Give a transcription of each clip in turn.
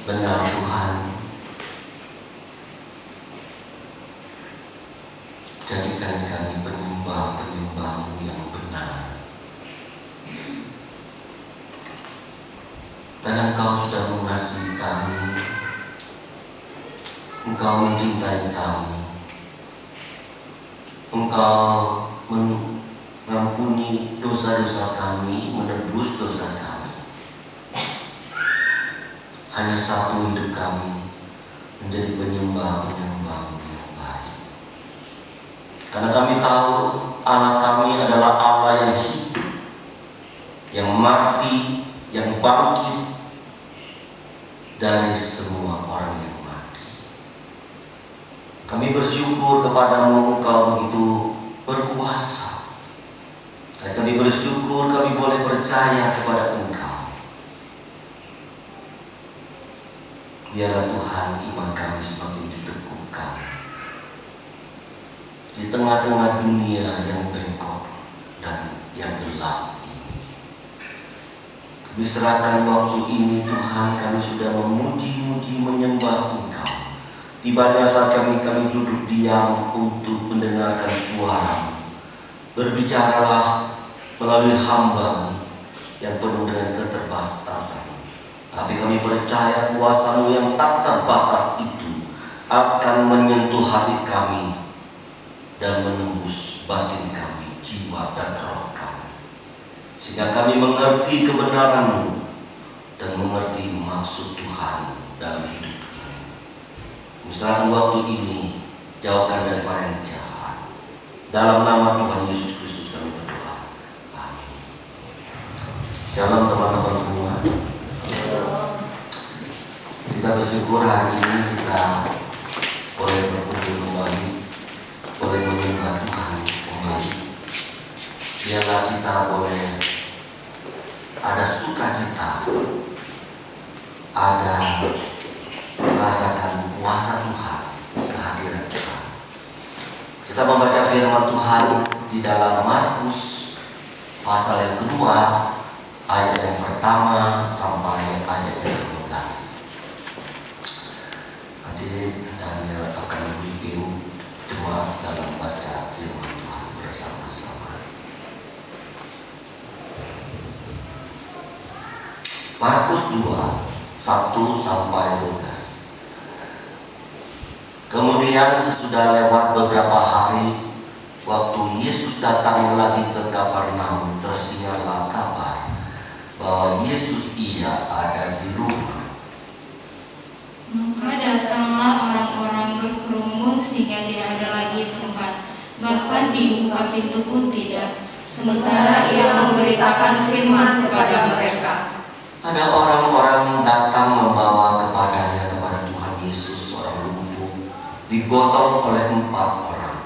Benar Tuhan, jadikan kami penyembah-penyembah-Mu yang benar. Dan Engkau sudah mengasihi kami, Engkau mencintai kami, Engkau mengampuni dosa-dosa kami, menebus dosa kami. Hanya satu hidup kami menjadi penyembah-penyembah yang baik. Karena kami tahu Allah kami adalah Allah yang hidup, yang mati, yang bangkit dari semua orang yang mati. Kami bersyukur kepada-Mu, Engkau begitu berkuasa. Dan kami bersyukur kami boleh percaya kepada Engkau. Biarlah Tuhan iman kami semakin diteguhkan di tengah-tengah dunia yang bengkok dan yang gelap ini. Kami serahkan waktu ini Tuhan, kami sudah memuji-muji menyembah Engkau. Di banyak saat kami duduk diam untuk mendengarkan suara. Berbicaralah melalui hamba-Mu yang penuh dengan keterbatasan. Tapi kami percaya kuasa-Mu yang tak terbatas itu akan menyentuh hati kami dan menembus batin kami, jiwa dan roh kami. Sehingga kami mengerti kebenaran-Mu dan mengerti maksud Tuhan dalam hidup ini. Misalkan waktu ini, jauhkan daripada yang jahat. Dalam nama Tuhan Yesus Kristus kami berdoa. Amin. Shalom teman-teman semua. Kita bersyukur hari ini kita boleh berkumpul kembali, boleh menyembah Tuhan kembali. Biarlah kita boleh ada sukacita, ada merasakan kuasa Tuhan, kehadiran Tuhan. Kita membaca firman Tuhan di dalam Markus pasal yang kedua, ayat yang pertama sampai ayat yang ke-12. Adik Daniel akan memimpin jemaat dalam baca firman Tuhan bersama-sama. Markus 2, 1 sampai 12. Kemudian sesudah lewat beberapa hari, waktu Yesus datang lagi ke Kapernaum, tersiarlah kabar bahwa Yesus ada di rumah. Maka datanglah orang-orang berkerumun sehingga tidak ada lagi tempat, bahkan dibuka pintu pun tidak, sementara Ia memberitakan firman kepada mereka. Ada orang-orang datang membawa kepada Tuhan Yesus seorang lumpuh, digotong oleh 4 orang.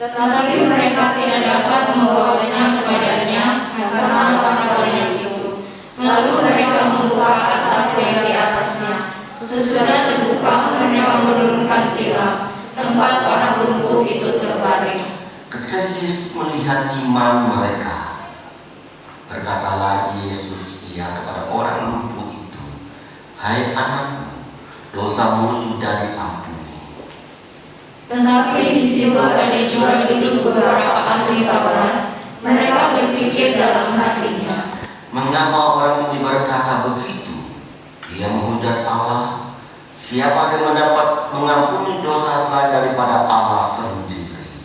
Tetapi mereka tidak dapat membawanya kepadanya karena orang banyak itu. Lalu mereka membuka atap yang di atasnya. Sesudah terbuka, mereka menurunkan tilam, tempat orang lumpuh itu terbaring. Ketika Yesus melihat iman mereka, berkatalah Yesus kepada orang lumpuh itu, "Hai anakku, dosamu sudah diampuni." Tetapi di situ ada juga duduk beberapa ahli Taurat. Mereka berpikir dalam hatinya, "Mengapa orang ini berkata begitu? Dia menghujat Allah. Siapa yang mendapat mengampuni dosa selain daripada Allah sendiri?"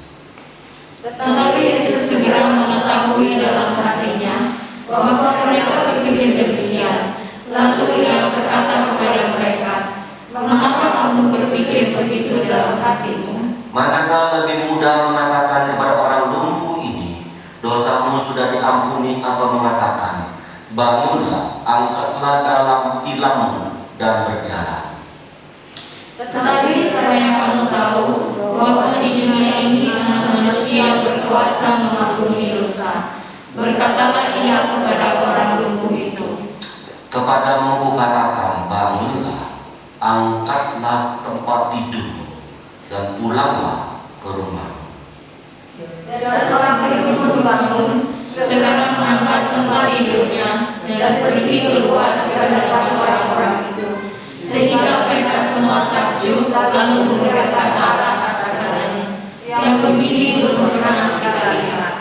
Tetapi Yesus segera mengetahui dalam hatinya bahwa mereka berpikir demikian. Lalu Ia berkata kepada mereka, "Mengapa kamu berpikir begitu dalam hatimu? Manakah lebih mudah mengatakan kepada orang lumpuh ini, dosamu sudah diampuni, atau mengatakan, bangunlah, angkatlah dalam tilammu dan berjalan? Tetapi supaya kamu tahu bahwa di dunia ini Anak Manusia berkuasa mengampuni dosa." Berkatalah Ia kepada orang lumpuh itu, "Kepadamu kukatakan, bangunlah, angkatlah tempat tidurmu, dan pulanglah ke rumahmu." Dan orang itu bangun, segera mengangkat tempat tidurnya dan pergi keluar dari hadapan orang-orang itu. begini belum pernah kita lihat.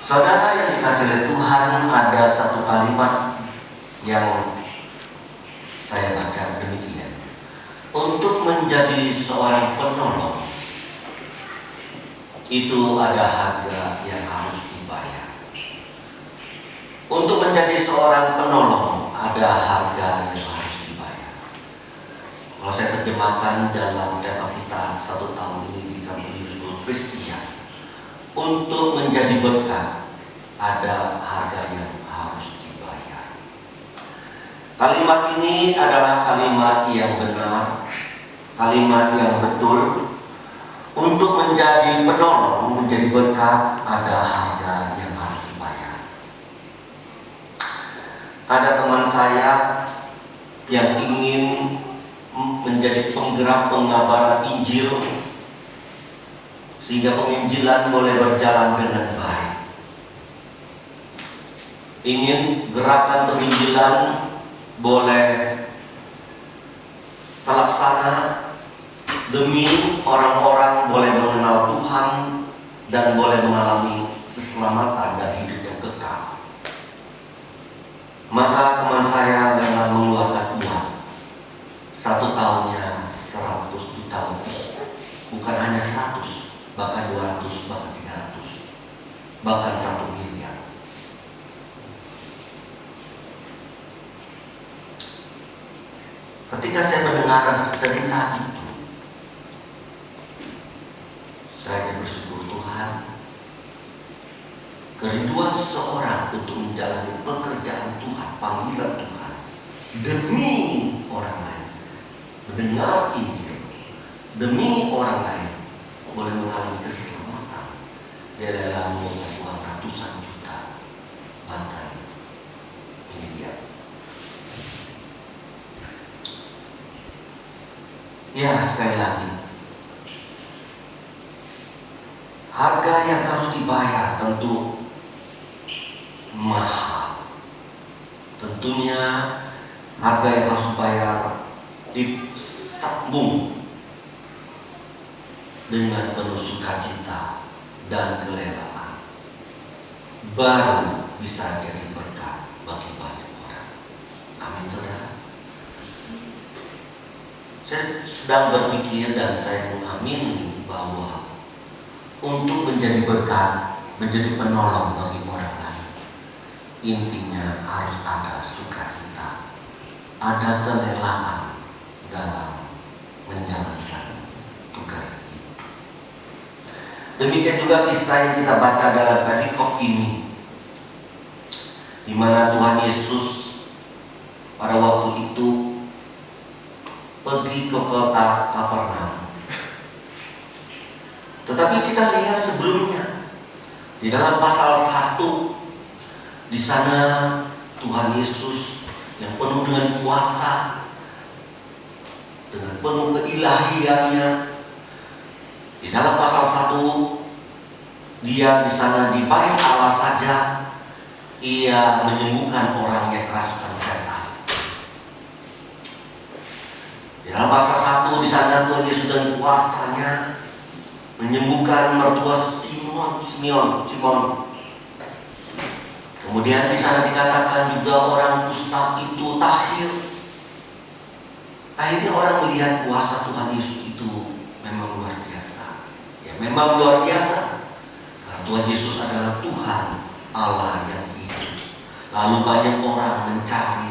Saudara yang dikasihi oleh Tuhan, ada satu kalimat yang saya baca demikian. Untuk menjadi seorang penolong itu ada harga yang harus dibayar. Untuk menjadi seorang penolong ada harga yang harus dibayar. Kalau saya terjemahkan dalam tema kita 1 tahun ini di Kampus Kristia, untuk menjadi berkat ada harga yang harus dibayar. Kalimat ini adalah kalimat yang benar, kalimat yang betul. Untuk menjadi penolong, menjadi berkat, ada harga yang harus dibayar. Ada teman saya yang ingin menjadi penggerak pengabaran Injil, sehingga penginjilan boleh berjalan dengan baik. Ingin gerakan penginjilan boleh terlaksana demi orang-orang boleh mengenal Tuhan dan boleh mengalami keselamatan dan hidup yang kekal. Maka teman saya memang mengeluarkan uang. 1 tahunnya 100 juta lebih. Bukan hanya 100, bahkan 200, bahkan 300, bahkan 1 miliar. Ketika saya mendengar cerita itu, saya bersyukur Tuhan, kerinduan seseorang untuk menjalani pekerjaan Tuhan, panggilan Tuhan demi orang lain, mendengar Injil demi orang lain boleh mengalami keselamatan. Dia rela mengeluarkan uang ratusan juta, bahkan miliar. Ya, sekali lagi, harga yang harus dibayar tentu mahal. Tentunya harga yang harus dibayar disambung dengan penuh sukacita dan kerelaan, baru bisa jadi berkat bagi banyak orang. Amin, saudara. Saya sedang berpikir dan saya mengamini bahwa untuk menjadi berkat, menjadi penolong bagi orang lain, intinya harus ada sukacita, ada kerelaan dalam menjalankan tugas itu. Demikian juga kisah yang kita baca dalam perikop ini, di mana Tuhan Yesus pada waktu itu pergi ke kota Kapernaum. Tetapi kita lihat sebelumnya di dalam pasal 1, di sana Tuhan Yesus yang penuh dengan kuasa, dengan penuh keilahiannya, di dalam pasal 1 dia di sana di bait Allah saja ia menyembuhkan orang yang kerasukan setan. Di dalam pasal 1 di sana Tuhan Yesus dan kuasanya menyembuhkan mertua Simon. Kemudian di sana dikatakan juga orang kusta itu tahir. Akhirnya orang melihat kuasa Tuhan Yesus itu memang luar biasa. Ya, memang luar biasa. Karena Tuhan Yesus adalah Tuhan Allah yang hidup. Lalu banyak orang mencari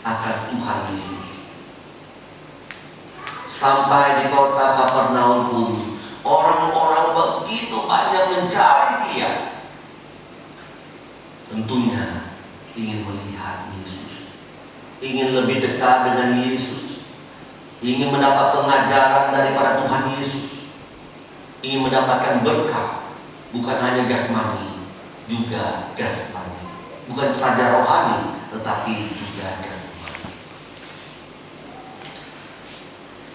akan Tuhan Yesus. Sampai di kota Kapernaum pun orang-orang begitu banyak mencari dia. Tentunya ingin melihat Yesus, ingin lebih dekat dengan Yesus, ingin mendapat pengajaran daripada Tuhan Yesus, ingin mendapatkan berkat, bukan hanya jasmani, juga jasmani, bukan saja rohani, tetapi juga jasmani.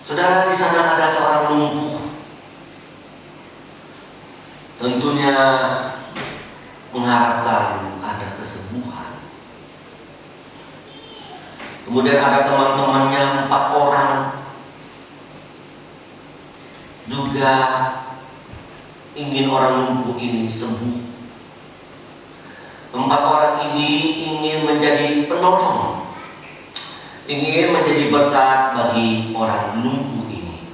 Saudara, di sana ada seorang lumpuh, tentunya mengharapkan ada kesembuhan. Kemudian ada teman-temannya 4 orang juga ingin orang lumpuh ini sembuh. 4 orang ini ingin menjadi penolong, ingin menjadi berkat bagi orang lumpuh ini.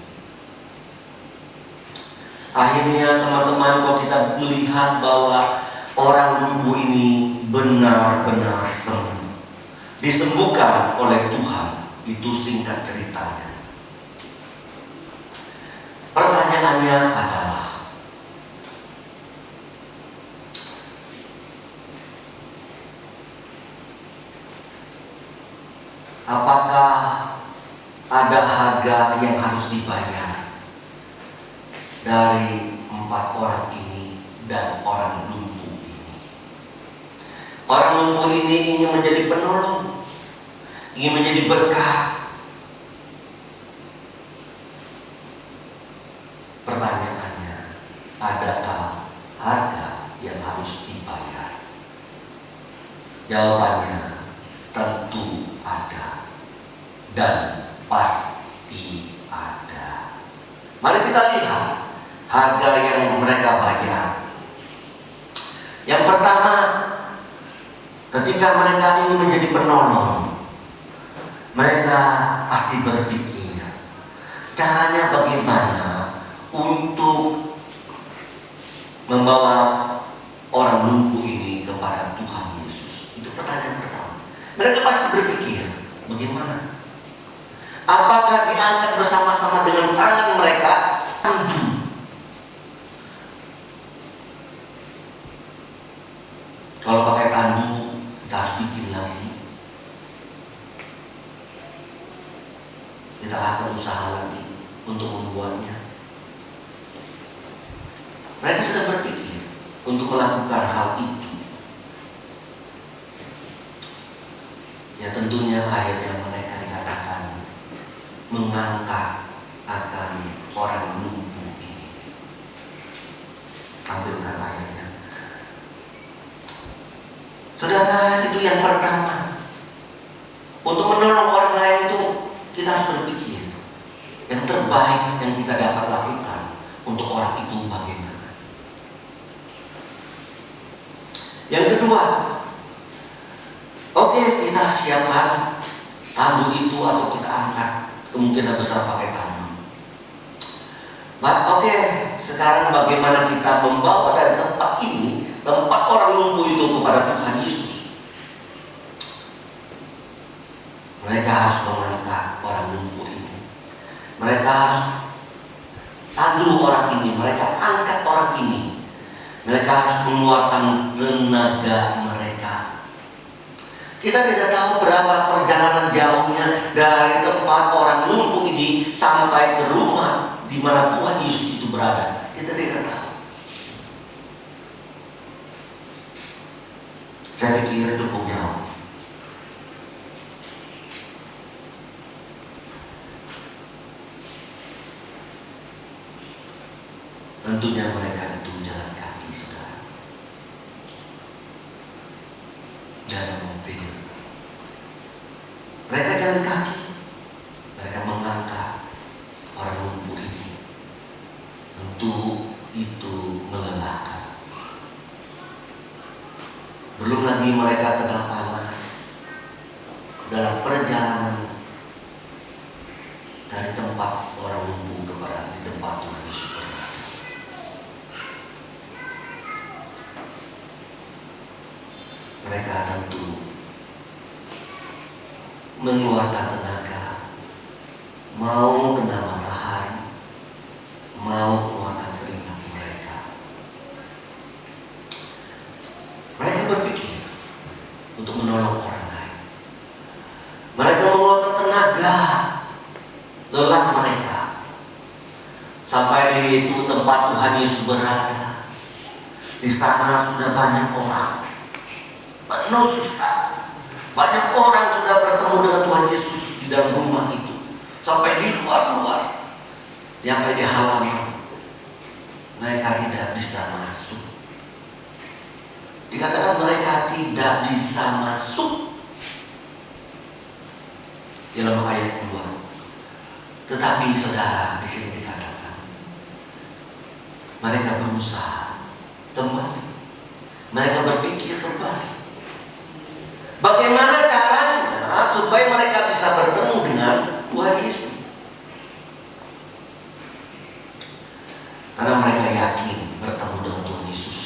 Akhirnya teman-teman, kalau kita melihat bahwa orang lumpuh ini benar-benar sembuh, disembuhkan oleh Tuhan. Itu singkat ceritanya. Pertanyaannya adalah, apakah ada harga yang harus dibayar dari 4 orang ini dan orang lumpuh ini? Orang lumpuh ini ingin menjadi penolong, ingin menjadi berkat. Pertanyaannya, adakah harga yang harus dibayar? Jawabannya tentu ada dan pasti ada. Mari kita lihat harga yang mereka bayar. Yang pertama, ketika mereka ingin menjadi penolong, mereka pasti berpikir caranya bagaimana untuk membawa orang lumpuh ini kepada Tuhan Yesus. Itu pertanyaan pertama. Mereka pasti berpikir bagaimana? Apakah diangkat bersama-sama dengan tangan mereka? Tentu. Kalau pakai tandu, kita harus bikin lagi. Kita akan usaha lagi untuk membuatnya. Mereka sudah berpikir untuk melakukan hal itu. Ya tentunya akhirnya mereka dikatakan mengangkat akan orang lumpuh ini. Tampilkan ayatnya. Saudara, itu yang pertama. Untuk menolong orang lain itu kita harus berpikir yang terbaik yang kita dapat lakukan untuk orang itu bagaimana. Yang kedua, oke, kita siapkan tandu itu atau kita angkat, kemungkinan besar pakai tandu. Oke, sekarang bagaimana kita membawa dari tempat ini, tempat orang lumpuh itu kepada Tuhan Yesus? Mereka harus mengangkat orang lumpuh ini. Mereka harus tandu orang ini, mereka angkat orang ini. Mereka harus mengeluarkan tenaga mereka. Kita tidak tahu berapa perjalanan jauhnya dari tempat orang lumpuh ini sampai ke rumah di mana Tuhan Yesus itu berada. Kita tidak tahu. Saya pikir cukup jauh. Tentunya mereka itu jalan kaki, saudara. Jalan mobil. Mereka jalan kaki. Mereka mengangkat orang lumpuh ini. Tentu itu melelahkan. Belum lagi mereka kena panas dalam perjalanan dari tempat orang lumpuh kepada di tempat Tuhan Yesus berada. Mereka tentu mengeluarkan tenaga, mau kena matahari, mau mengeluarkan keringat mereka. Mereka berpikir untuk menolong orang lain. Mereka mengeluarkan tenaga, lelah mereka. Sampai di itu tempat Tuhan Yesus berada. Di sana sudah banyak orang. Penuh susah. Banyak orang sudah bertemu dengan Tuhan Yesus di dalam rumah itu. Sampai di luar-luar. Sampai di halaman. Mereka tidak bisa masuk. Dikatakan mereka tidak bisa masuk. Dalam ayat 2. Tetapi saudara, di sini dikatakan mereka berusaha kembali. Mereka berpikir kembali. Bagaimana caranya supaya mereka bisa bertemu dengan Tuhan Yesus? Karena mereka yakin bertemu dengan Tuhan Yesus,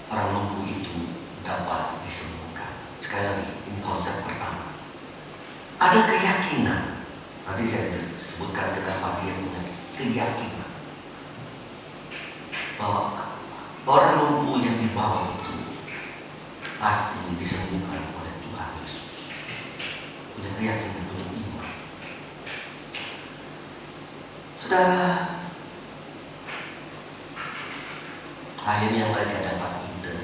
orang lumpuh itu dapat disembuhkan. Sekali lagi, ini konsep pertama. Ada keyakinan. Nanti saya sebutkan kenapa dia punya keyakinan bahwa orang lumpuh yang dibawa itu pasti disembuhkan oleh Tuhan Yesus. Punya keyakinan, punya iman. Saudara, akhirnya mereka dapat ide.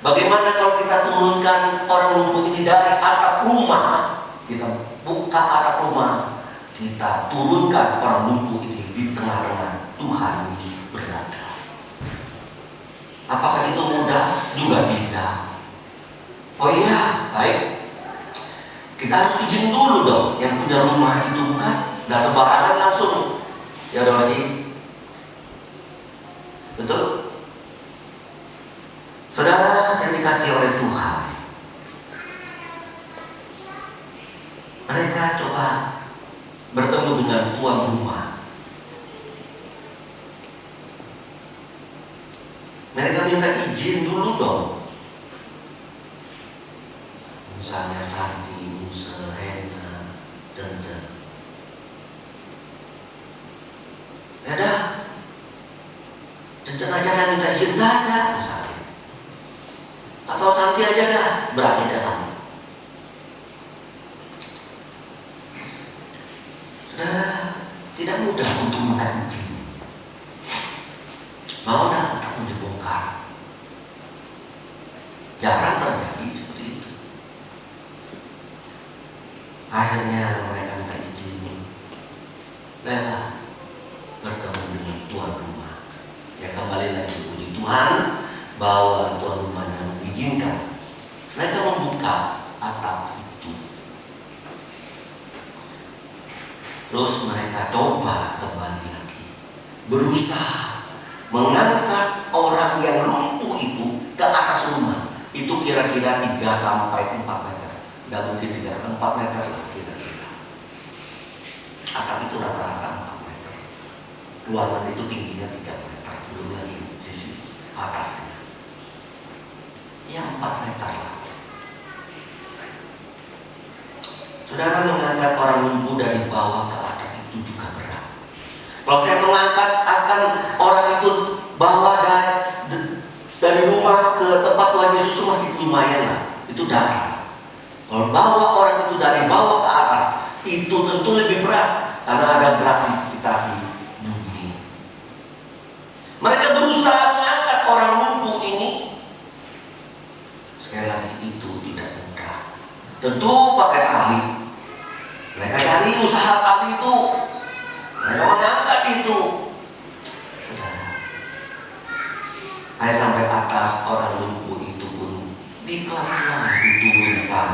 Bagaimana kalau kita turunkan orang lumpuh ini dari atap rumah? Kita buka atap rumah, kita turunkan orang lumpuh ini di tengah-tengah Tuhan Yesus berada. Apakah itu mudah? Juga tidak. Oh iya, baik. Kita harus izin dulu dong yang punya rumah itu, bukan? Nggak sembarangan langsung. Ya dong, Haji. Betul? Saudara yang dikasih oleh Tuhan, mereka coba bertemu dengan tuan rumah. Mereka minta izin dulu dong. Misalnya Santi, Musa, Hena, Centen. Ya dah, Centen aja dah minta izin, dah ada misalnya. Atau Santi aja dah, berani dah Santi. Saudara, tidak mudah untuk minta izin. Mau dah atau dibongkar. Jarang terjadi seperti itu. Akhirnya mereka minta izin. Lelah bertemu dengan tuan rumah. Ya kembali lagi puji Tuhan bahwa tuan rumahnya mengizinkan. Mereka membuka atap itu. Terus mereka coba kembali lagi, berusaha mengangkat orang yang lumpuh itu ke atas rumah. Itu kira-kira 3 sampai 4 meter. Tidak mungkin 4 meter lah kira-kira. Atap itu rata-rata 4 meter. Ruangan itu tingginya 3 meter. Belum lagi sisi atasnya. Ya 4 meter lah. Saudara, mengangkat orang lumpuh dari bawah ke atas itu juga berat. Kalau saya mengangkat akan orang itu bawa dari rumah ke tempat Tuhan Yesus masih lumayan lah. Itu datar. Kalau bawa orang itu dari bawah ke atas, itu tentu lebih berat karena ada gravitasi bumi. Mereka berusaha mengangkat orang lumpuh ini. Sekali lagi itu tidak mudah. Tentu pakai tali. Mereka cari usaha tali itu. Mereka mengangkat itu. Saudara, saya sampai atas orang lumpuh itu pun pelan-pelan diturunkan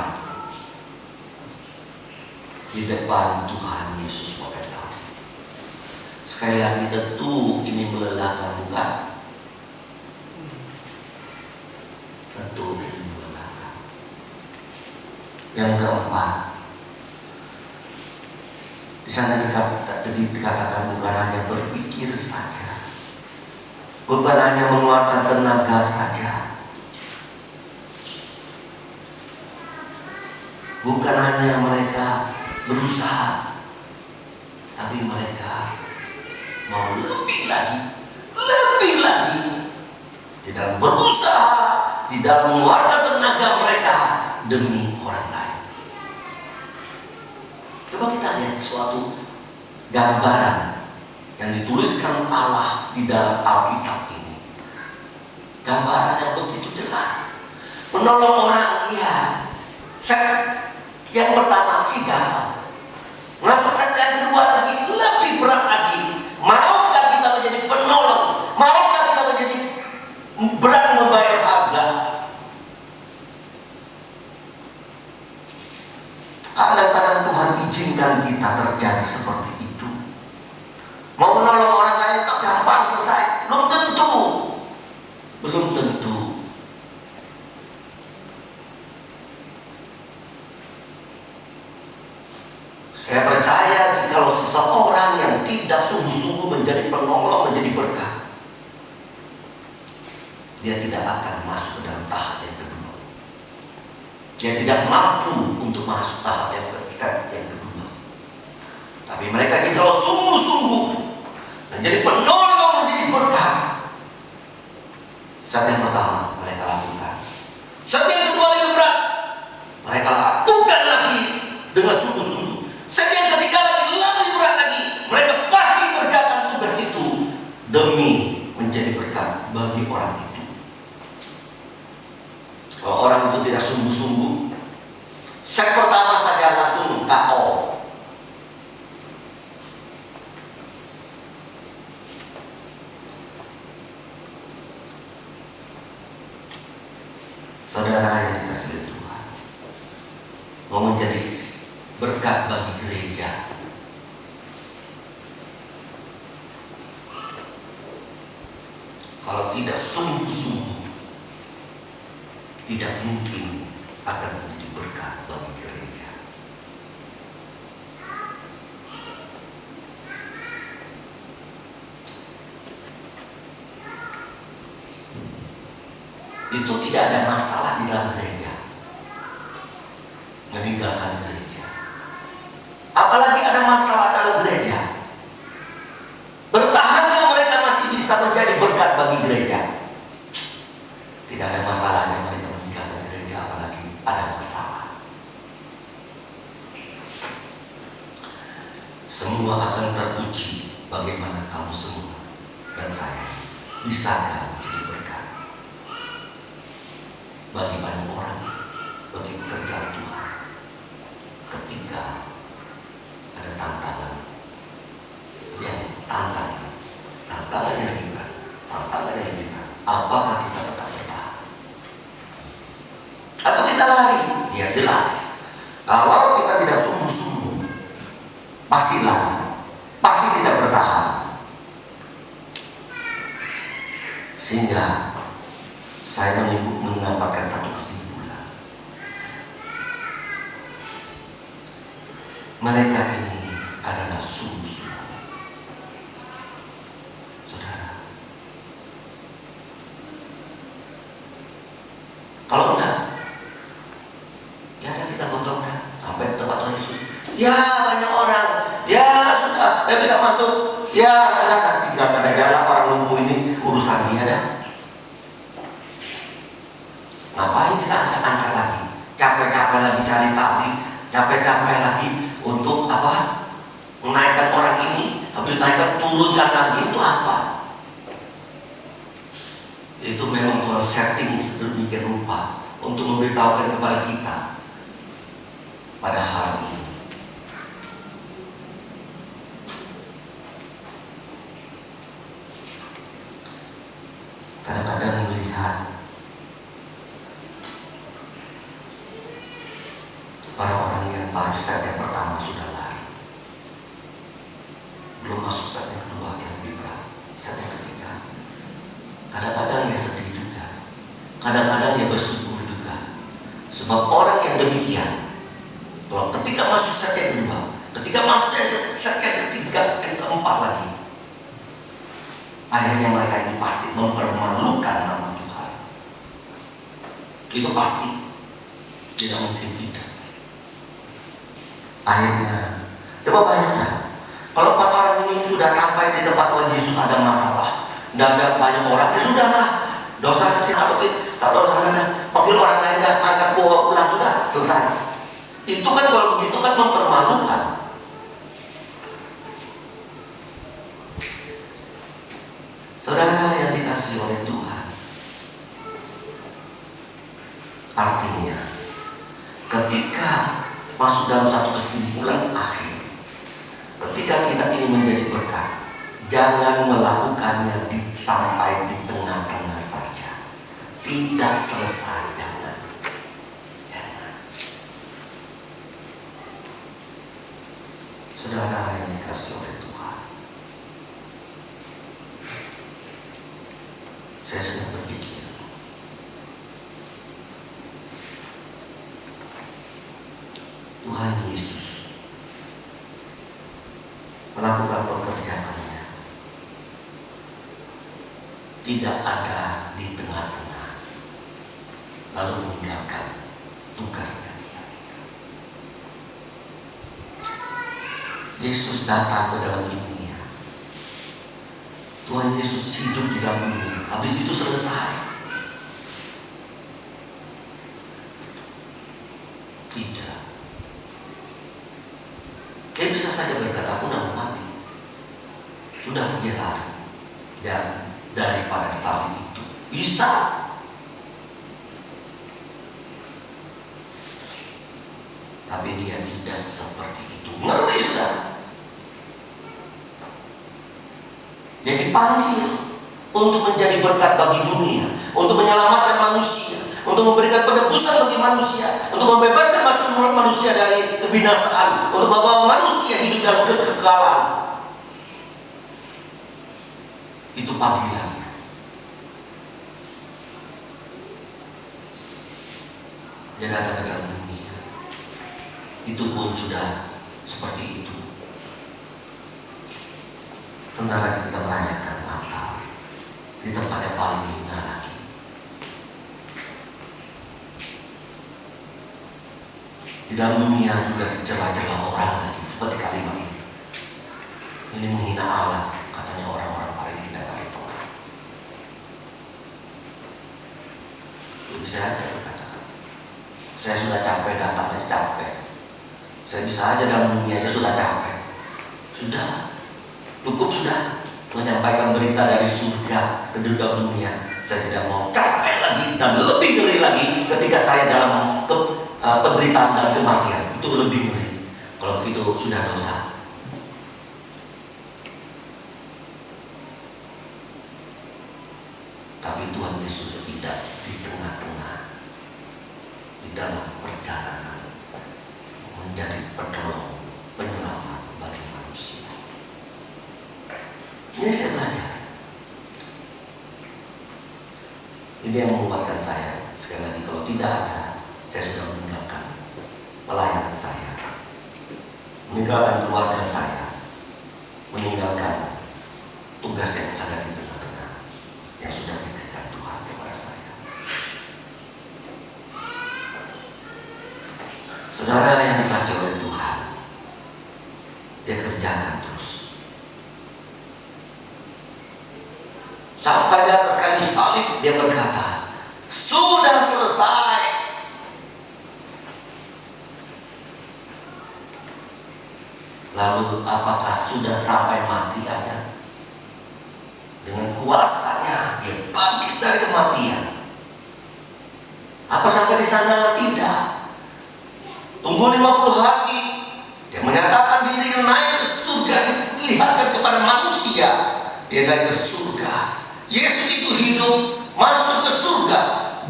di depan Tuhan Yesus pakai tali. Sekali lagi tentu ini melelahkan, bukan? Tentu ini melelahkan. Yang keempat, di sana dikatakan bukan hanya berpikir saja, bukan hanya mengeluarkan tenaga saja, bukan hanya mereka berusaha, tapi mereka mau lebih lagi di dalam berusaha, di dalam mengeluarkan tenaga mereka demi orang lain. Coba kita lihat suatu gambaran yang dituliskan Allah di dalam Alkitab ini. Gambaran yang begitu jelas. Menolong orang, iya. Set yang pertama sih gampang. Masuk set yang kedua lagi lebih berat lagi. Maukah kita menjadi penolong? Maukah kita menjadi berani membayar harga? Kadang-kadang Tuhan izinkan kita terjadi seperti itu. Mau menolong orang lain tak gampang selesai. Belum tentu. Belum tentu. Saya percaya jikalau seseorang yang tidak sungguh-sungguh menjadi penolong, menjadi berkat, dia tidak akan masuk ke dalam tahap yang kedua. Dia tidak mampu untuk masuk tahap yang kedua. Tapi mereka jikalau sungguh-sungguh menjadi penolong, menjadi berkat, saat yang pertama mereka lakukan, saat yang kedua lebih berat, mereka lakukan lagi dengan sungguh-sungguh. Saat yang ketiga lagi lebih berat lagi, mereka pasti kerjakan tugas itu demi menjadi berkat bagi orang itu. Kalau orang itu tidak sungguh-sungguh, set pertama saja langsung KO. Saudara yang dikasihi Tuhan, mau menjadi berkat bagi gereja, kalau tidak sungguh-sungguh, tidak mungkin akan menjadi berkat bagi gereja. Itu tidak ada masalah di dalam gereja meninggalkan gereja. Apalagi ada masalah dalam gereja, bertahannya mereka masih bisa menjadi berkat bagi gereja. Tidak ada masalahnya mereka meninggalkan gereja, apalagi ada masalah. Semua akan teruji bagaimana kamu semua dan saya bisakah menjadi berkat bagi banyak orang, bagi pekerjaan Tuhan. Ketika ada tantangan yang lebih berat, apakah kita tetap bertahan atau kita lari? Ya jelas, kalau kita tidak sungguh-sungguh, pasti lari, pasti tidak bertahan. Sehingga saya menambahkan satu kesimpulan, mereka ini adalah sungguh-sungguh. Saudara, kalau enggak, ya kita gotongkan sampai tempat Tuhan Yesus. Ya banyak orang, ya sudah, ya bisa masuk, ya sudah, tinggalkan aja lah orang lumpuh ini, urusan dia dah. Ngapain kita angkat-angkat lagi, capek-capek lagi cari tali, capek-capek lagi untuk apa? Menaikkan orang ini, habis naikkan turunkan lagi, itu apa? Itu memang Tuhan setting sedemikian rupa untuk memberitahukan kepada kita pada hari ini. Kadang-kadang melihat orang-orang yang baru set yang pertama sudah lari, belum masuk set yang kedua yang lebih berat, set yang ketiga. Kadang-kadang ya sedih juga, kadang-kadang ya bersyukur juga. Sebab orang yang demikian, kalau ketika masuk set yang kedua, ketika masuk set yang ketiga, yang keempat lagi, akhirnya mereka ini pasti mempermalukan nama Tuhan. Itu pasti, tidak mungkin tidak. Akhirnya, coba bayangkan, kalau 4 orang ini sudah sampai di tempat Tuhan Yesus ada masalah, tidak ada banyak orang, ya sudahlah, dosa kita kalau dosa ada, panggil orang lain dan angkat bawa pulang, sudah selesai. Itu kan kalau begitu kan mempermalukan. Saudara yang dikasihi oleh Tuhan, artinya ketika masuk dalam satu kesimpulan akhir, ketika kita ingin menjadi berkat, jangan melakukannya sampai di tengah-tengah saja, tidak selesai, jangan. Saudara yang dikasihi oleh Tuhan, saya sedang berpikir, Tuhan Yesus melakukan pekerjaannya tidak ada di tengah-tengah lalu meninggalkan tugasnya dia. Yesus datang ke dalam dunia, Tuhan Yesus hidup di dalam dunia, habis itu selesai. Tidak. Dia bisa saja berkata, aku udah mati, sudah dia lari dan daripada salib itu bisa. Tapi dia tidak seperti itu. Ngeri, saudara. Dia dipanggil untuk menjadi berkat bagi dunia, untuk menyelamatkan manusia, untuk memberikan penebusan bagi manusia, untuk membebaskan manusia dari kebinasaan, untuk membawa manusia hidup dalam kekekalan. Itu panggilannya. Dia datang ke dalam dunia. Itu pun sudah seperti itu. Sebentar lagi kita merayakan Natal di tempat yang paling hina lagi. Di dalam dunia juga dicela-cela orang lagi, seperti kalimat ini. Ini menghina Allah, katanya orang-orang Farisi dan Torah. Jadi saya berkata, saya sudah capek datang aja capek. Saya bisa aja dalam dunia aja sudah capek. Sudah, cukup sudah menyampaikan berita dari surga ke dalam dunia. Saya tidak mau capek lagi dan lebih ngeri lagi ketika saya dalam penderitaan dan kematian. Itu lebih ngeri. Kalau begitu sudah dosa. Tapi Tuhan Yesus tidak di tengah-tengah, di dalam perjalanan menjadi penolong, penyelamat bagi manusia. Ini saya belajar. Ini yang menguatkan saya. Sekali lagi, kalau tidak ada, saya sudah meninggalkan pelayanan saya, meninggalkan keluarga saya, meninggalkan tugas yang ada di tengah-tengah yang sudah diberikan Tuhan kepada saya. Saudara yang dikasih oleh Tuhan, dia kerjakan terus. Sampai di atas kayu salib dia berkata, sudah selesai. Lalu apakah sudah sampai mati aja? Dengan kuasanya dia bangkit dari kematian. Apa sampai di sana? Tidak. Tunggu 50 hari, dia menyatakan diri naik ke surga, dilihatkan kepada manusia. Dia naik ke surga. Yesus itu hidup, masuk ke surga,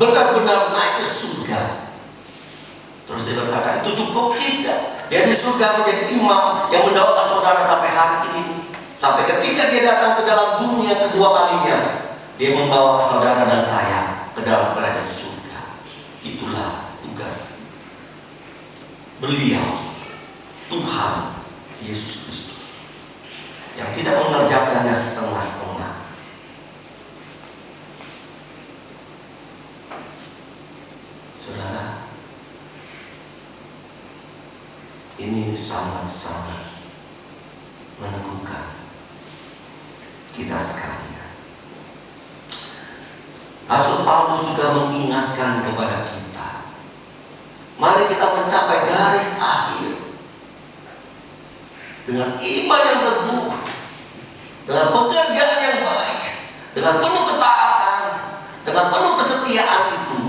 benar-benar naik ke surga. Terus dia berkata, itu cukup tidak? Dia di surga menjadi imam yang mendoakan saudara sampai hari ini. Sampai ketika dia datang ke dalam bumi yang kedua kalinya, dia membawa saudara dan saya ke dalam kerajaan surga. Itulah tugas beliau, Tuhan Yesus Kristus, yang tidak mengerjakannya setengah-setengah. Saudara, ini sangat-sangat meneguhkan kita sekalian. Rasul Paulus juga mengingatkan kepada kita, mari kita mencapai garis akhir dengan iman yang teguh, dengan pekerjaan yang baik, dengan penuh ketaatan, dengan penuh kesetiaan itu.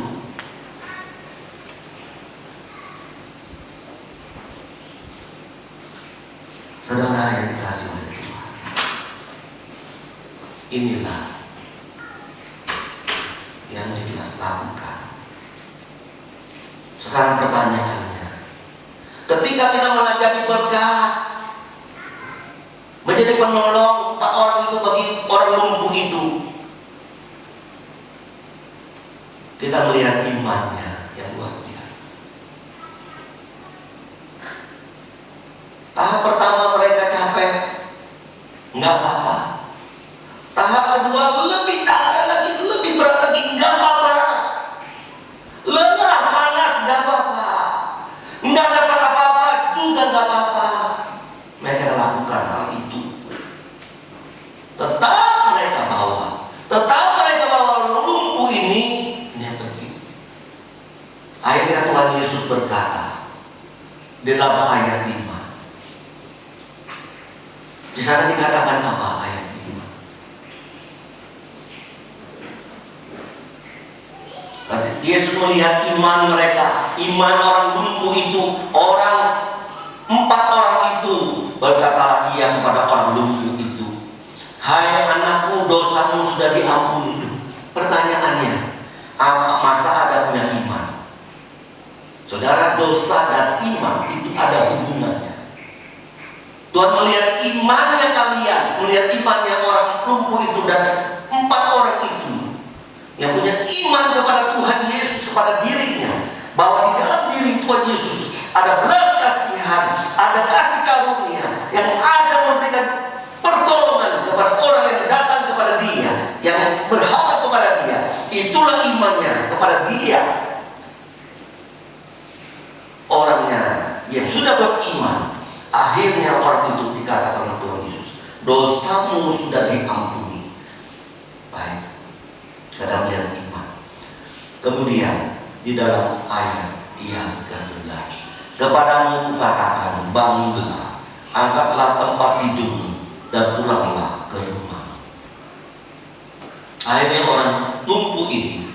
Saudara yang dikasih oleh Tuhan, inilah yang dilakukan. Sekarang pertanyaannya, ketika kita menjadi berkat, menjadi penolong 4 orang itu bagi orang lumpuh itu, kita melihat imannya yang luar biasa. Tahap pertama mereka capek, nggak apa-apa. Tahap kedua lebih capek lagi, lebih berat lagi, nggak apa-apa. Lelah, malas, nggak apa-apa. Nggak dapat apa-apa juga nggak apa-apa. Mereka lakukan hal itu. Tetap mereka bawa lumpuh ini yang penting. Akhirnya Tuhan Yesus berkata di dalam ayat 5. Di sana dikatakan apa ayat 5? Yesus melihat iman mereka, iman orang lumpuh itu, empat orang itu berkata ia kepada orang lumpuh itu, "Hai anakku, dosamu sudah diampuni." Pertanyaannya, apa masa ada punya iman? Saudara, dosa dan iman itu ada hubungannya. Tuhan melihat imannya kalian, melihat imannya orang lumpuh itu dan empat orang itu yang punya iman kepada Tuhan Yesus, kepada dirinya, bahwa di dalam diri Tuhan Yesus ada belas kasihan, ada kasih karunia yang ada memberikan pertolongan kepada orang yang datang kepada Dia, yang berharap kepada Dia. Itulah imannya kepada Dia. Orangnya yang sudah beriman, akhirnya orang itu dikatakan oleh Tuhan Yesus, "Dosamu sudah diampuni." Baik, kita melihat iman. Kemudian di dalam ayat yang ke-11, "Kepadamu kukatakan, bangunlah, angkatlah tempat tidurmu dan pulanglah ke rumah." Akhirnya orang lumpuh ini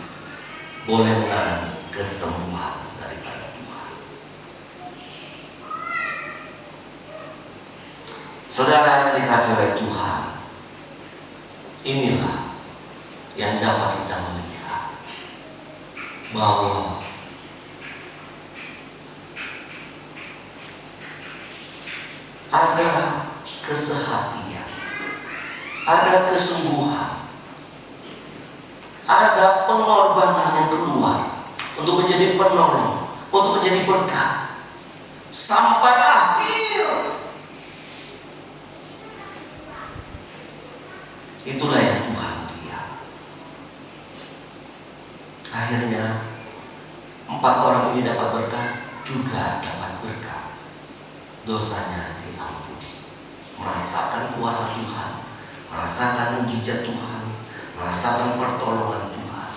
boleh mengalami kesembuhan daripada Tuhan. Saudara yang dikasihi oleh Tuhan, inilah yang dapat kita melihat bahwa ada kesehatian, ada kesembuhan, ada pengorbanan yang keluar untuk menjadi penolong, untuk menjadi berkat sampai akhir. Itulah yang Tuhan lihat. Akhirnya empat orang ini dapat berkat, juga dapat berkat. Dosanya diampuni, merasakan kuasa Tuhan, merasakan mujizat Tuhan, merasakan pertolongan Tuhan.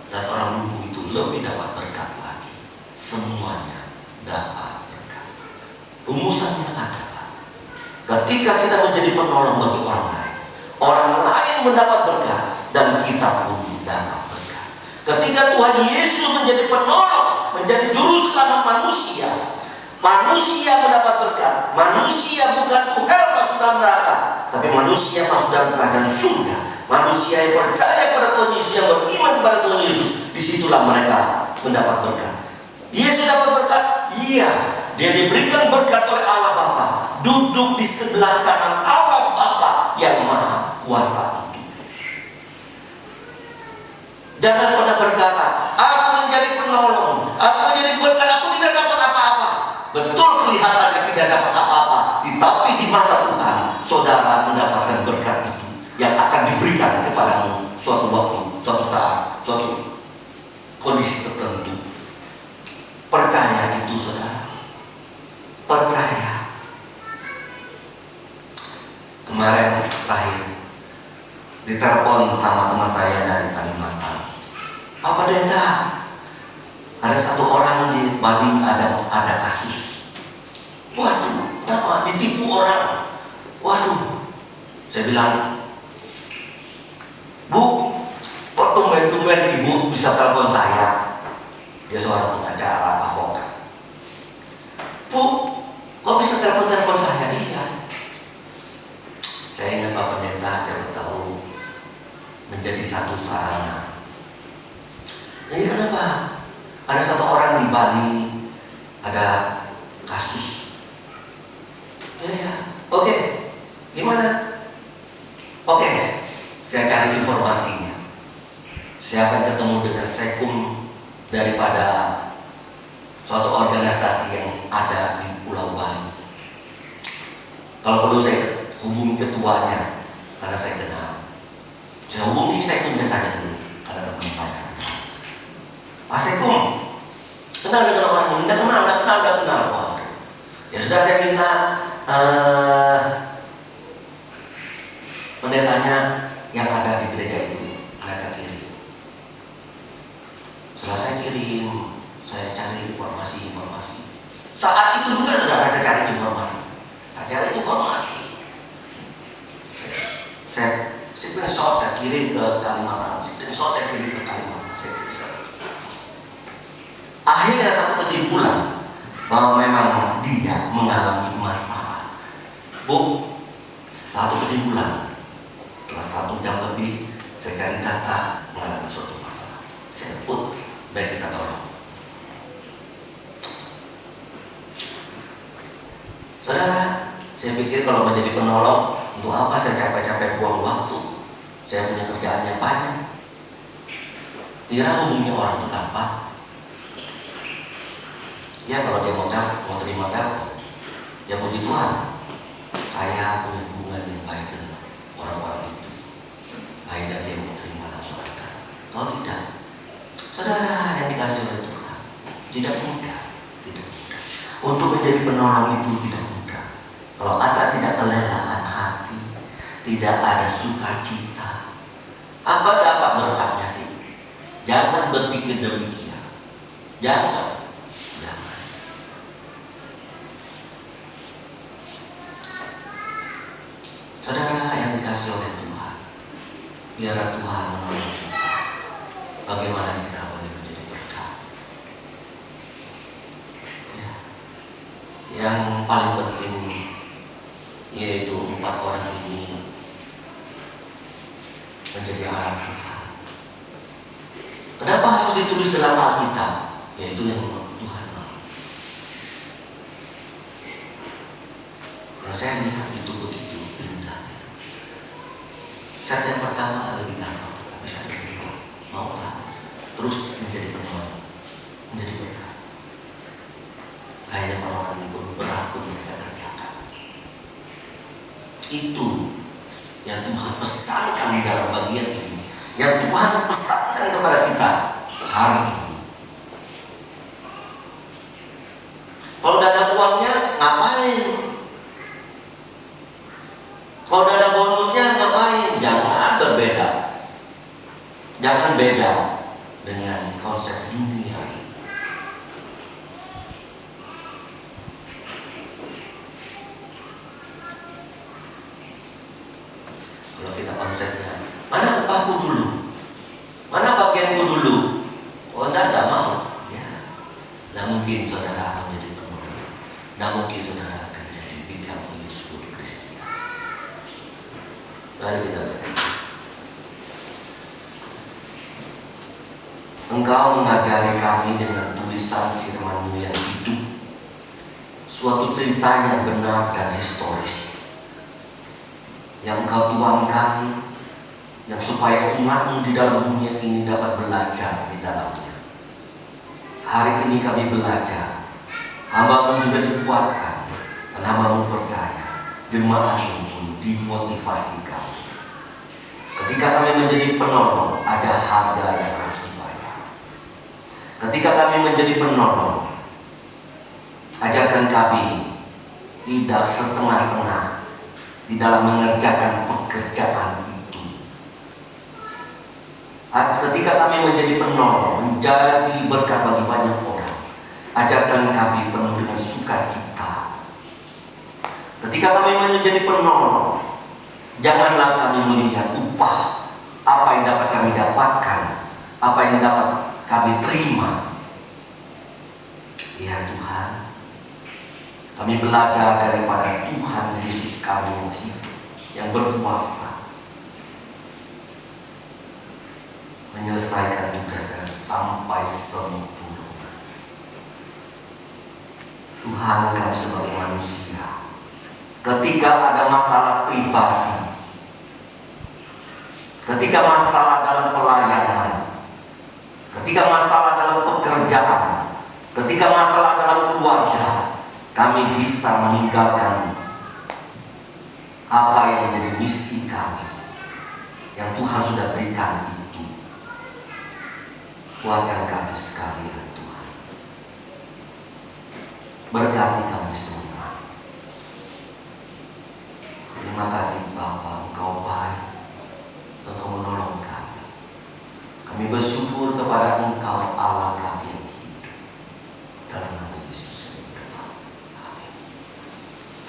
Dan orang lumpuh itu lebih dapat berkat lagi. Semuanya dapat berkat. Rumusannya adalah ketika kita menjadi penolong bagi orang lain mendapat berkat dan kita pun dapat berkat. Ketika Tuhan Yesus menjadi penolong, menjadi juru selamat manusia, manusia mendapat berkat. Manusia bukan Tuhan masuk dalam neraka, tapi manusia masuk dalam kerajaan surga. Manusia yang percaya pada Tuhan Yesus, yang beriman kepada Tuhan Yesus, disitulah mereka mendapat berkat. Yesus dapat berkat, iya, dia diberikan berkat oleh Allah Bapa, duduk di sebelah kanan Allah Bapa yang Maha Kuasa itu. Dan aku ada berkata, aku menjadi penolong, aku menjadi berkat, aku tidak dapat apa-apa. Betul kelihatannya tidak dapat apa-apa, tetapi di mata Tuhan, saudara mendapatkan berkat itu yang akan diberikan kepadamu suatu waktu, suatu saat, suatu kondisi tertentu. Percaya itu, saudara. Percaya. Kemarin terakhir ditelepon sama teman saya dari Kalimantan. "Pak Pendeta, ada satu orang di Bali ada kasus." "Waduh, kenapa? Ditipu orang." "Waduh." Saya bilang, "Bu, kok tumben-tumben ibu bisa telepon saya?" Dia seorang pengacara, avokat. "Bu, kok bisa telepon saya?" "Iya." Saya ingat Pak Pendeta, saya tahu menjadi satu sarana. "Ini kenapa? Ada satu orang di Bali ada kasus." "Ya, oke. Gimana?" "Oke, saya cari informasinya. Saya akan ketemu dengan dan sekum daripada suatu organisasi yang ada di Pulau Bali. Kalau perlu saya hubungi ketuanya karena saya kenal. Saya hubungi sekumnya saja dulu karena teman baik saya. Pak Sekum, kenal dengan orang ini? Tidak kenal. Wah, ya sudah, saya minta pendetanya yang ada di gereja itu mereka kirim. Setelah saya kirim, saya cari informasi. Saat itu juga saudara saya cari informasi. Saya screenshot, saya kirim ke Kalimantan. Akhirnya satu kesimpulan bahwa memang dia mengalami masalah. Bu, satu kesimpulan. Setelah 1 jam lebih saya cari data mengalami suatu masalah. Saya put, baik kita tolong. Saudara, saya pikir kalau menjadi penolong, untuk apa saya capek-capek buang waktu? Saya punya kerjaan yang banyak. Kira hubungi orang itu gampang. Ya kalau dia mau terima telepon, ya puji Tuhan, saya punya hubungan yang baik dengan orang-orang itu. Akhirnya dia mau terima langsung aja. Kalau tidak, saudara yang dikasih oleh Tuhan, tidak mudah. Untuk menjadi penolong itu tidak mudah. Kalau ada tidak kelelaan hati, tidak ada sukacita, apa dapat berkatnya sih? Jangan berpikir demikian. Jangan. Saudara yang dikasih oleh Tuhan, biarlah Tuhan menolong kita. Bagaimana kita boleh menjadi berkat? Ya. Yang paling penting yaitu 4 orang ini menjadi alat Tuhan. Kenapa harus ditulis dalam Alkitab? Yaitu yang Tuhan mau. Yang saya lihat itu begitu indahnya. Set yang pertama lebih gampang, tapi set yang kedua maukah terus menjadi penolong, menjadi berkat. Akhirnya penolong itu berat pun mereka kerjakan. Itu yang Tuhan pesankan di dalam bagian ini, yang Tuhan pesankan kepada kita hari ini. Kalau tidak ada uangnya, ngapain? Kalau tidak ada bonusnya, ngapain? Jangan berbeda. Jangan beda dengan konsep dunia ini. Kalau kita konsepnya, mana upahku dulu? Mana bagianku dulu? Oh, tidak mau. Ya, tidak mungkin saudara akan menjadi penolong. Tidak mungkin saudara akan jadi become a useful Christian. Mari kita berdoa. Engkau mengajari kami dengan tulisan firman-Mu yang hidup, suatu cerita yang benar dan historis, yang Engkau tuangkan, yang supaya umat-Mu di dalam dunia ini dapat belajar di dalamnya. Hari ini kami belajar, hamba-Mu juga dikuatkan, dan hamba-Mu percaya, jemaat-Mu pun dimotivasikan. Ketika kami menjadi penolong, ada harga yang harus dibayar. Ketika kami menjadi penolong, ajarkan kami tidak setengah-tengah di dalam mengerjakan pekerjaan itu. Ketika kami menjadi penolong, menjadi berkat bagi banyak orang, ajarkan kami penuh dengan sukacita. Ketika kami menjadi penolong, janganlah kami melihat upah, apa yang dapat kami dapatkan, apa yang dapat kami terima. Ya Tuhan, kami belajar daripada Tuhan Yesus kami yang hidup, yang berkuasa, menyelesaikan tugasnya sampai sempurna. Tuhan, kami sebagai manusia, ketika ada masalah pribadi, ketika masalah dalam pelayanan, ketika masalah dalam pekerjaan, ketika masalah dalam keluarga, kami bisa meninggalkan apa yang menjadi misi kami yang Tuhan sudah berikan itu. Kuatkan kami sekalian Tuhan. Berkati kami semua.